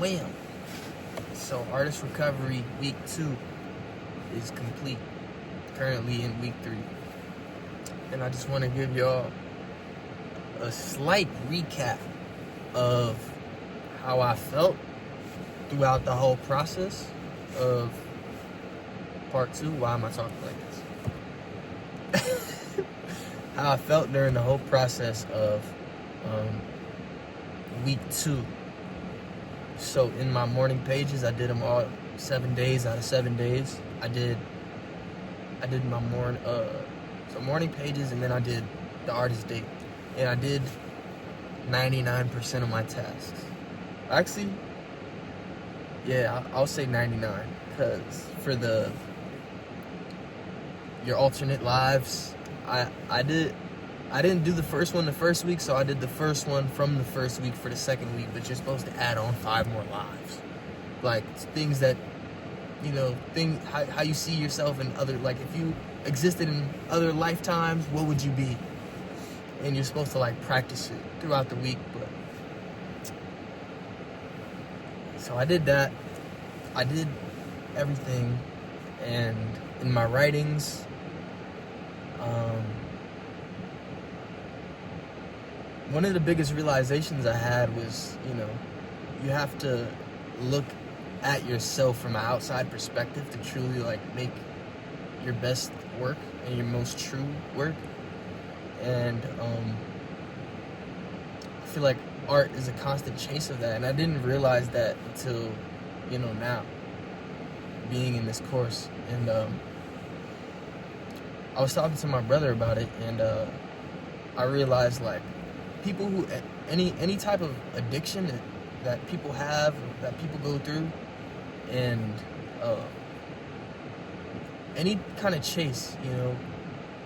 wham. So artist recovery week 2 is complete. Currently in week 3. And I just want to give y'all a slight recap of how I felt throughout the whole process of part 2. Why am I talking like this? How I felt during the whole process of week 2. So in my morning pages, I did them all 7 days out of 7 days. I did my morning pages, and then I did the artist date, and I did 99% of my tasks. Actually, yeah, I'll say 99, because for your alternate lives, I didn't do the first one the first week, so I did the first one from the first week for the second week, but you're supposed to add on 5 more lives. Like, things that, how you see yourself in other, like, if you existed in other lifetimes, what would you be? And you're supposed to, like, practice it throughout the week, but... So I did that. I did everything, and in my writings, one of the biggest realizations I had was, you have to look at yourself from an outside perspective to truly, like, make your best work and your most true work. And I feel like art is a constant chase of that, and I didn't realize that until, now, being in this course. And I was talking to my brother about it, and I realized, like, people who, any type of addiction that people have, that people go through, and any kind of chase,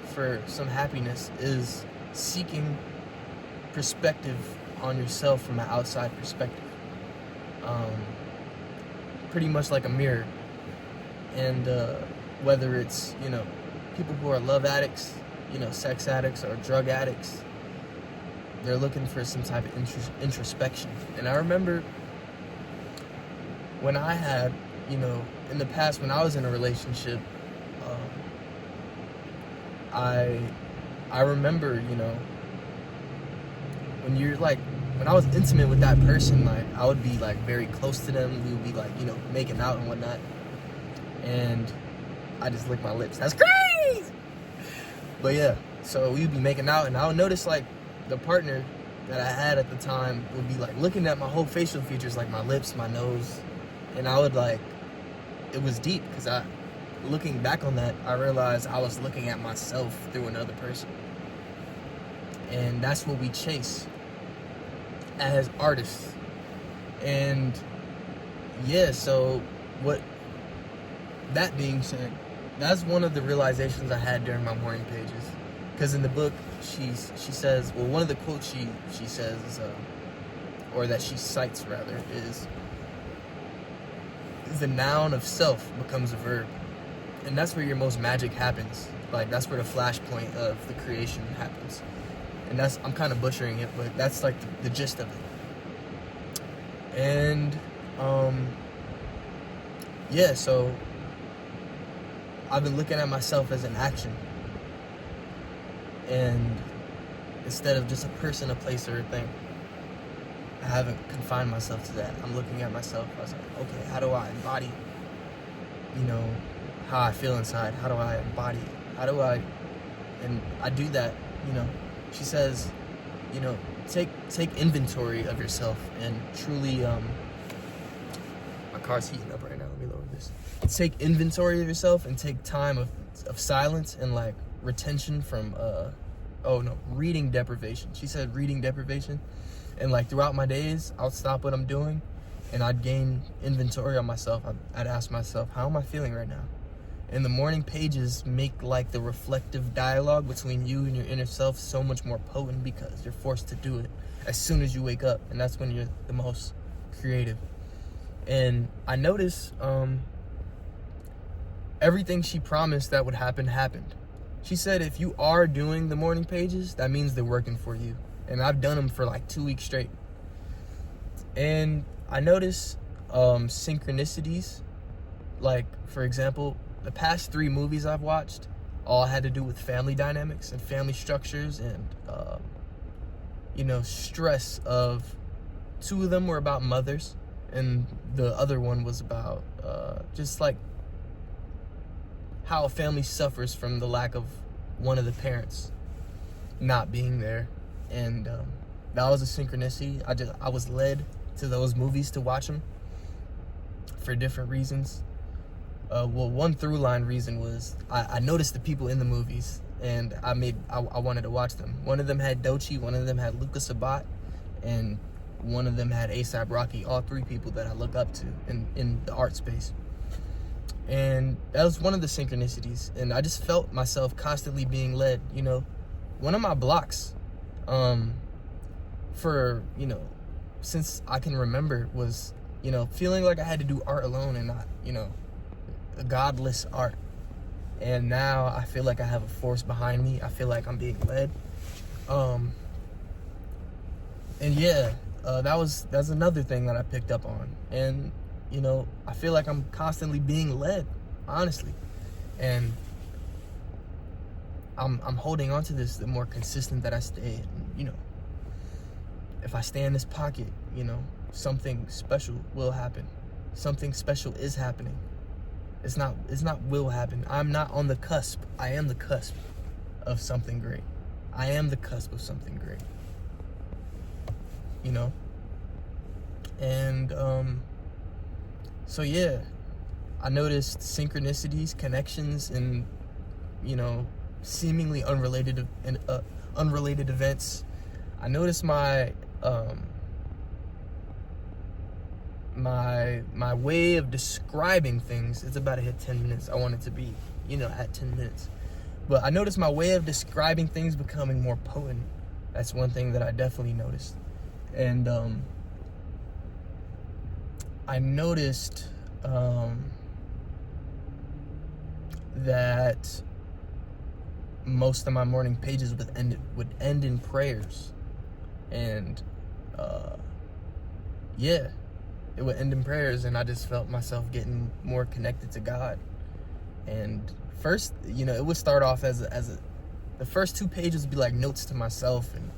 for some happiness, is seeking perspective on yourself from an outside perspective. Pretty much like a mirror. And whether it's, people who are love addicts, sex addicts, or drug addicts, they're looking for some type of introspection. And I remember when I had, in the past, when I was in a relationship, I remember, when you're like, when I was intimate with that person, like, I would be, like, very close to them. We would be, like, making out and whatnot. And I just lick my lips. That's crazy! But yeah, so we'd be making out, and I would notice, like, the partner that I had at the time would be, like, looking at my whole facial features, like my lips, my nose, and I would, like, it was deep, because looking back on that, I realized I was looking at myself through another person. And that's what we chase as artists. And yeah, so that being said, that's one of the realizations I had during my morning pages. Because in the book, she says, well, one of the quotes she says is, or that she cites rather, is the noun of self becomes a verb. And that's where your most magic happens. Like, that's where the flashpoint of the creation happens. And I'm kind of butchering it, but that's like the gist of it. And yeah, so I've been looking at myself as an action, and instead of just a person, a place, or a thing. I haven't confined myself to that. I'm looking at myself. I was like, okay, how do I embody, how I feel inside? How do I embody? And I do that, She says, take inventory of yourself and truly, my car's heating up right now. Let me lower this. Take inventory of yourself and take time of silence and, like, retention from, reading deprivation. She said reading deprivation. And, like, throughout my days, I'll stop what I'm doing and I'd gain inventory on myself. I'd ask myself, how am I feeling right now? And the morning pages make, like, the reflective dialogue between you and your inner self so much more potent, because you're forced to do it as soon as you wake up, and that's when you're the most creative. And I noticed everything she promised that would happen happened. She said if you are doing the morning pages, that means they're working for you. And I've done them for like 2 weeks straight. And I noticed synchronicities. Like, for example, the past 3 movies I've watched all had to do with family dynamics and family structures and, stress of... 2 of them were about mothers, and the other one was about just like how a family suffers from the lack of one of the parents not being there. And that was a synchronicity. I was led to those movies to watch them for different reasons. One through line reason was I noticed the people in the movies, and I wanted to watch them. One of them had Doechii, one of them had Luka Sabbat, and one of them had A$AP Rocky. All 3 people that I look up to in the art space. And that was one of the synchronicities. And I just felt myself constantly being led. One of my blocks since I can remember was, feeling like I had to do art alone and not, a godless art. And now I feel like I have a force behind me. I feel like I'm being led. That's another thing that I picked up on. And, I feel like I'm constantly being led, honestly. And I'm holding on to this the more consistent that I stay. And, if I stay in this pocket, something special will happen. Something special is happening. It's not will happen. I'm not on the cusp. I am the cusp of something great. I am the cusp of something great. And so yeah, I noticed synchronicities, connections, and seemingly unrelated events. I noticed my way of describing things. It's about to hit 10 minutes. I want it to be at 10 minutes, but I noticed my way of describing things becoming more potent. That's one thing that I definitely noticed. And I noticed that most of my morning pages would end in prayers. And it would end in prayers, and I just felt myself getting more connected to God. And first, it would start off as the first 2 pages would be like notes to myself, and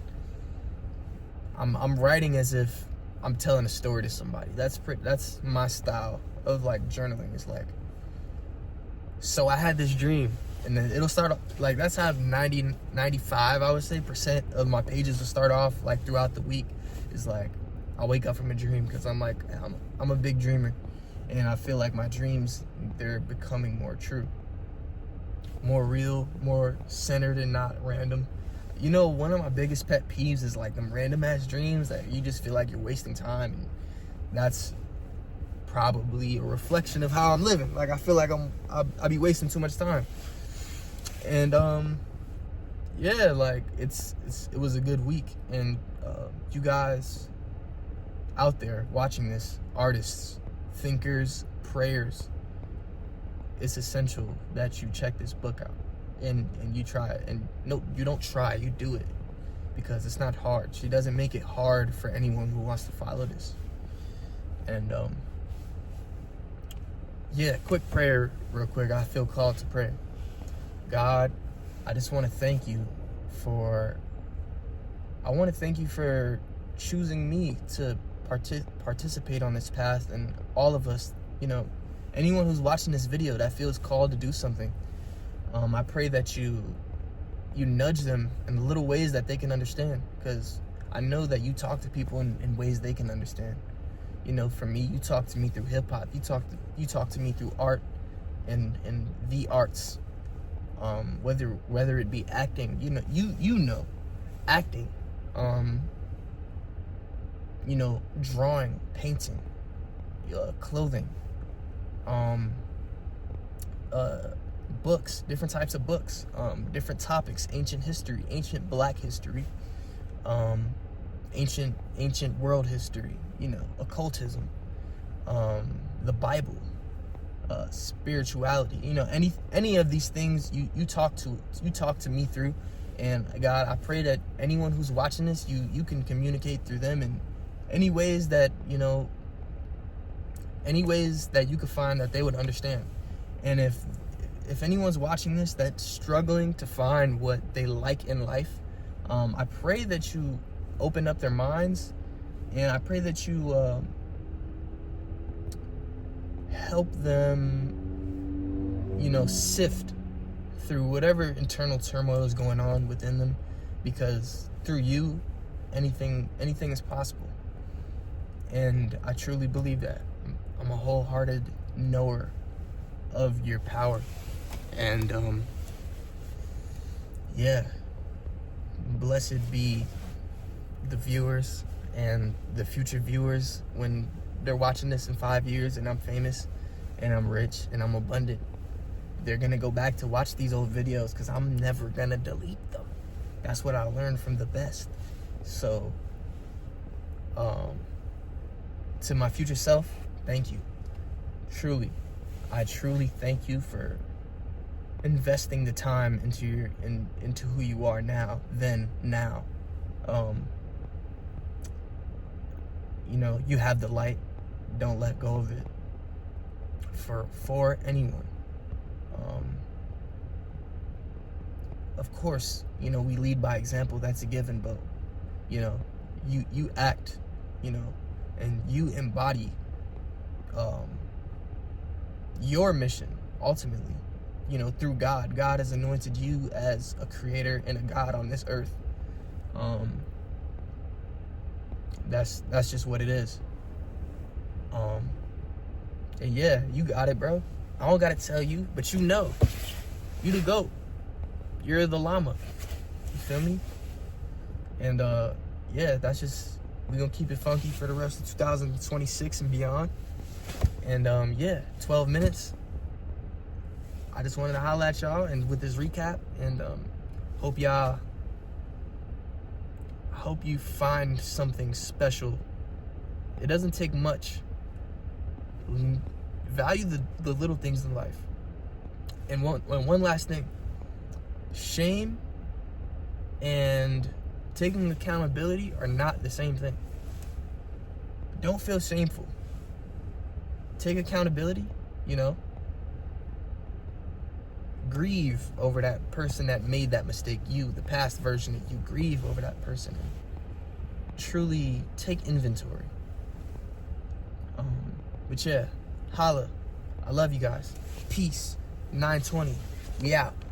I'm writing as if I'm telling a story to somebody. That's my style of like journaling. It's like, so I had this dream, and then it'll start off like, that's how 95 I would say % of my pages will start off like throughout the week. Is like, I wake up from a dream, because I'm a big dreamer, and I feel like my dreams, they're becoming more true, more real, more centered and not random. One of my biggest pet peeves is like them random ass dreams that you just feel like you're wasting time, and that's probably a reflection of how I'm living. Like, I feel like I be wasting too much time. And like it was a good week. And you guys out there watching this, artists, thinkers, prayers, it's essential that you check this book out. And you try it. And no, you don't try, you do it, because it's not hard. She doesn't make it hard for anyone who wants to follow this. And quick prayer real quick. I feel called to pray. God, I just want to thank you for choosing me to participate on this path, and all of us, anyone who's watching this video that feels called to do something. I pray that you nudge them in the little ways that they can understand, because I know that you talk to people in ways they can understand. For me, you talk to me through hip hop. You talk to me through art and the arts. Whether it be acting, acting, drawing, painting, clothing, books, different types of books, different topics, ancient history, ancient black history, ancient world history, occultism, the Bible, spirituality, any of these things you talk to me through. And God, I pray that anyone who's watching this, you can communicate through them in any ways that any ways that you could find that they would understand. And if anyone's watching this that's struggling to find what they like in life, I pray that you open up their minds, and I pray that you help them, sift through whatever internal turmoil is going on within them, because through you, anything is possible. And I truly believe that. I'm a wholehearted knower of your power. And blessed be the viewers and the future viewers when they're watching this in 5 years and I'm famous and I'm rich and I'm abundant. They're gonna go back to watch these old videos because I'm never gonna delete them. That's what I learned from the best. So to my future self, thank you. Truly, I truly thank you for investing the time into who you are now. You have the light. Don't let go of it for anyone. Of course, we lead by example. That's a given, but you act, and you embody your mission ultimately, through God. God has anointed you as a creator and a God on this earth. That's just what it is. And yeah, you got it, bro. I don't gotta tell you, but you the GOAT. You're the llama. You feel me? And that's just, we're gonna keep it funky for the rest of 2026 and beyond. And 12 minutes. I just wanted to holler at y'all and with this recap, and hope you find something special. It doesn't take much. Value the little things in life. And one last thing. Shame and taking accountability are not the same thing. Don't feel shameful. Take accountability, grieve over that person that made that mistake. The past version of you, grieve over that person and truly take inventory. But yeah, holla. I love you guys. Peace. 920. We out.